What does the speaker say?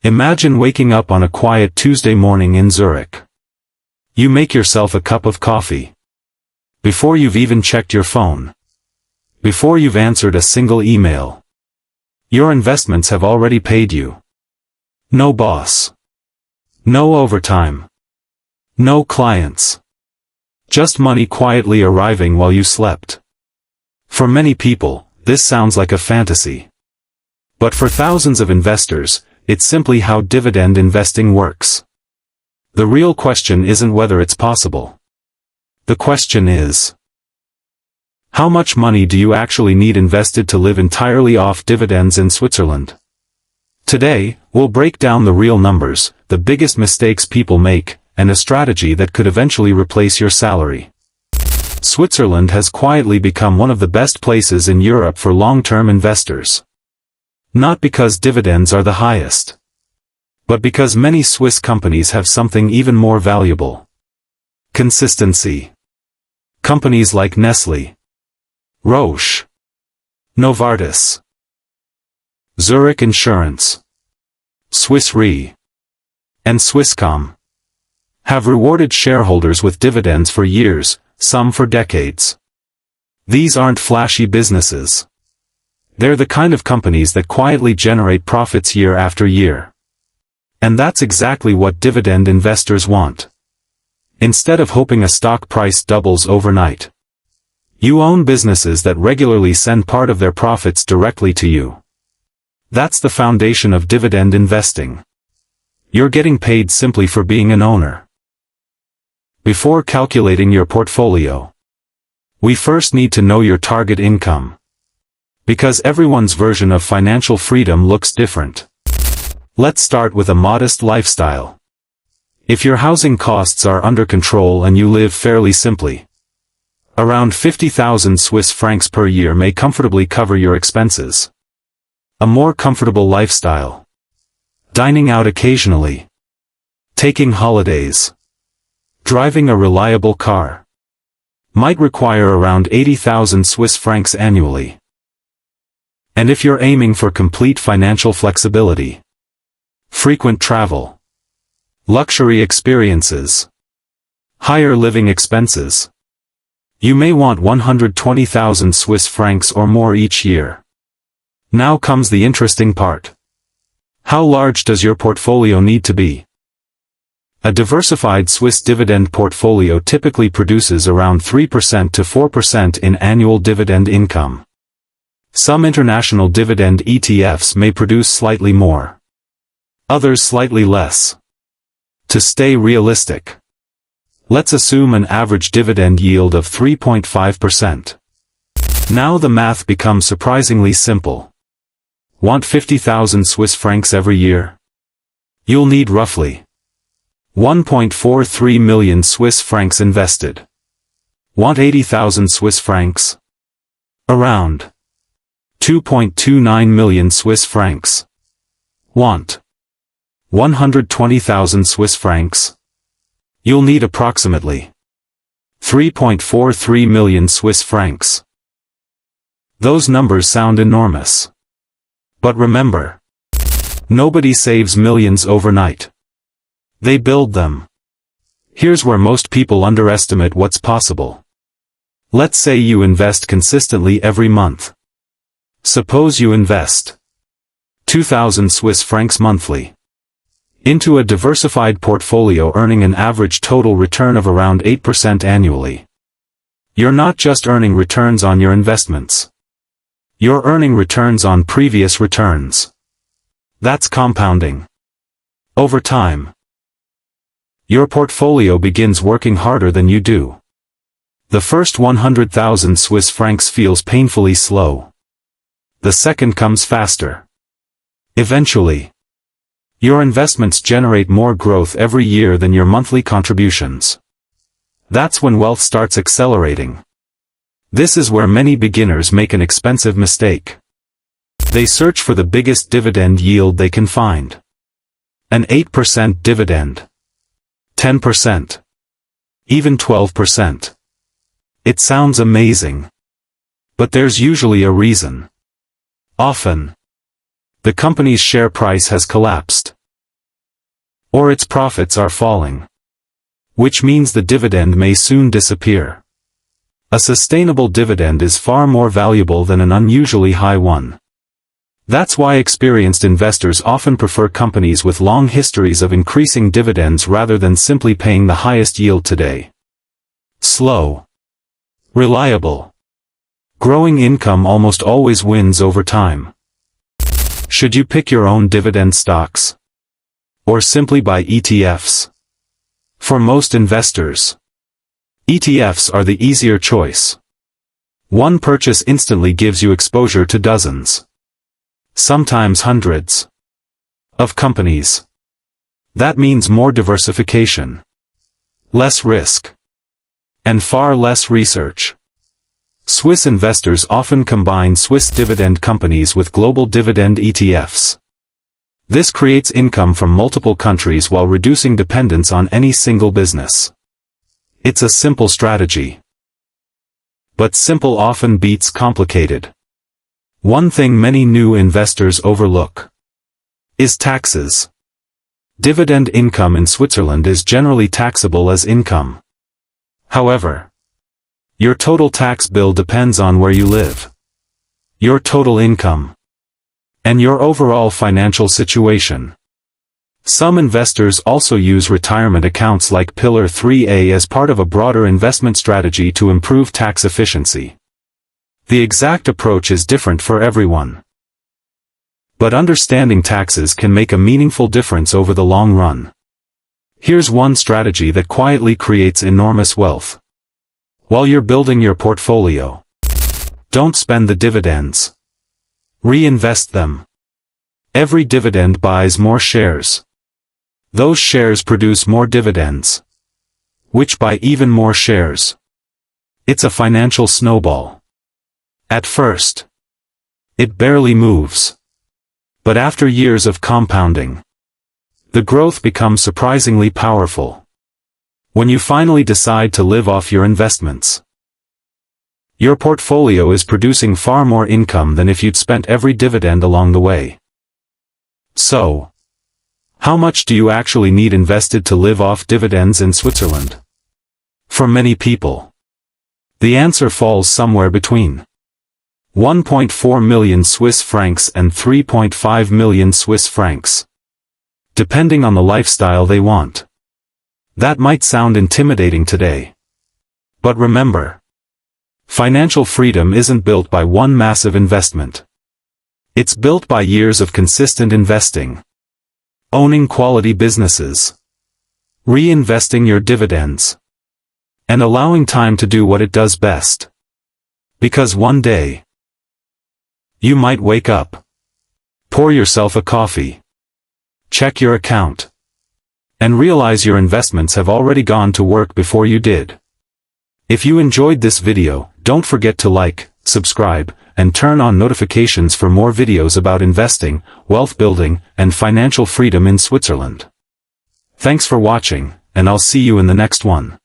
Imagine waking up on a quiet Tuesday morning in Zurich. You make yourself a cup of coffee. Before you've even checked your phone. Before you've answered a single email. Your investments have already paid you. No boss. No overtime. No clients. Just money quietly arriving while you slept. For many people, this sounds like a fantasy. But for thousands of investors, it's simply how dividend investing works. The real question isn't whether it's possible. The question is, how much money do you actually need invested to live entirely off dividends in Switzerland? Today, we'll break down the real numbers, the biggest mistakes people make, and a strategy that could eventually replace your salary. Switzerland has quietly become one of the best places in Europe for long-term investors. Not because dividends are the highest, but because many Swiss companies have something even more valuable. Consistency. Companies like Nestlé, Roche, Novartis, Zurich Insurance, Swiss Re, and Swisscom have rewarded shareholders with dividends for years, some for decades. These aren't flashy businesses. They're the kind of companies that quietly generate profits year after year. And that's exactly what dividend investors want. Instead of hoping a stock price doubles overnight, you own businesses that regularly send part of their profits directly to you. That's the foundation of dividend investing. You're getting paid simply for being an owner. Before calculating your portfolio, we first need to know your target income. Because everyone's version of financial freedom looks different. Let's start with a modest lifestyle. If your housing costs are under control and you live fairly simply, around 50,000 Swiss francs per year may comfortably cover your expenses. A more comfortable lifestyle. Dining out occasionally. Taking holidays. Driving a reliable car. Might require around 80,000 Swiss francs annually. And if you're aiming for complete financial flexibility, frequent travel, luxury experiences, higher living expenses, you may want 120,000 Swiss francs or more each year. Now comes the interesting part. How large does your portfolio need to be? A diversified Swiss dividend portfolio typically produces around 3% to 4% in annual dividend income. Some international dividend ETFs may produce slightly more. Others slightly less. To stay realistic, let's assume an average dividend yield of 3.5%. Now the math becomes surprisingly simple. Want 50,000 Swiss francs every year? You'll need roughly 1.43 million Swiss francs invested. Want 80,000 Swiss francs? Around 2.29 million Swiss francs. Want 120,000 Swiss francs? You'll need approximately 3.43 million Swiss francs. Those numbers sound enormous. But remember, nobody saves millions overnight. They build them. Here's where most people underestimate what's possible. Let's say you invest consistently every month. Suppose you invest 2,000 Swiss francs monthly into a diversified portfolio earning an average total return of around 8% annually. You're not just earning returns on your investments. You're earning returns on previous returns. That's compounding. Over time, your portfolio begins working harder than you do. The first 100,000 Swiss francs feels painfully slow. The second comes faster. Eventually, your investments generate more growth every year than your monthly contributions. That's when wealth starts accelerating. This is where many beginners make an expensive mistake. They search for the biggest dividend yield they can find. An 8% dividend. 10%. Even 12%. It sounds amazing. But there's usually a reason. Often, the company's share price has collapsed. or its profits are falling. Which means the dividend may soon disappear. A sustainable dividend is far more valuable than an unusually high one. That's why experienced investors often prefer companies with long histories of increasing dividends rather than simply paying the highest yield today. Slow. Reliable. Growing income almost always wins over time. Should you pick your own dividend stocks? Or simply buy ETFs? For most investors, ETFs are the easier choice. One purchase instantly gives you exposure to dozens, sometimes hundreds, of companies. That means more diversification, less risk, and far less research. Swiss investors often combine Swiss dividend companies with global dividend ETFs. This creates income from multiple countries while reducing dependence on any single business. It's a simple strategy. But simple often beats complicated. One thing many new investors overlook is taxes. Dividend income in Switzerland is generally taxable as income. However, your total tax bill depends on where you live, your total income, and your overall financial situation. Some investors also use retirement accounts like Pillar 3A as part of a broader investment strategy to improve tax efficiency. The exact approach is different for everyone. But understanding taxes can make a meaningful difference over the long run. Here's one strategy that quietly creates enormous wealth. While you're building your portfolio, don't spend the dividends. Reinvest them. Every dividend buys more shares. Those shares produce more dividends, which buy even more shares. It's a financial snowball. At first, it barely moves. But after years of compounding, the growth becomes surprisingly powerful. When you finally decide to live off your investments, your portfolio is producing far more income than if you'd spent every dividend along the way. So, how much do you actually need invested to live off dividends in Switzerland? For many people, the answer falls somewhere between 1.4 million Swiss francs and 3.5 million Swiss francs, depending on the lifestyle they want. That might sound intimidating today. But remember, financial freedom isn't built by one massive investment. It's built by years of consistent investing, owning quality businesses, reinvesting your dividends, and allowing time to do what it does best. Because one day, you might wake up, pour yourself a coffee, check your account, and realize your investments have already gone to work before you did. If you enjoyed this video, don't forget to like, subscribe, and turn on notifications for more videos about investing, wealth building, and financial freedom in Switzerland. Thanks for watching, and I'll see you in the next one.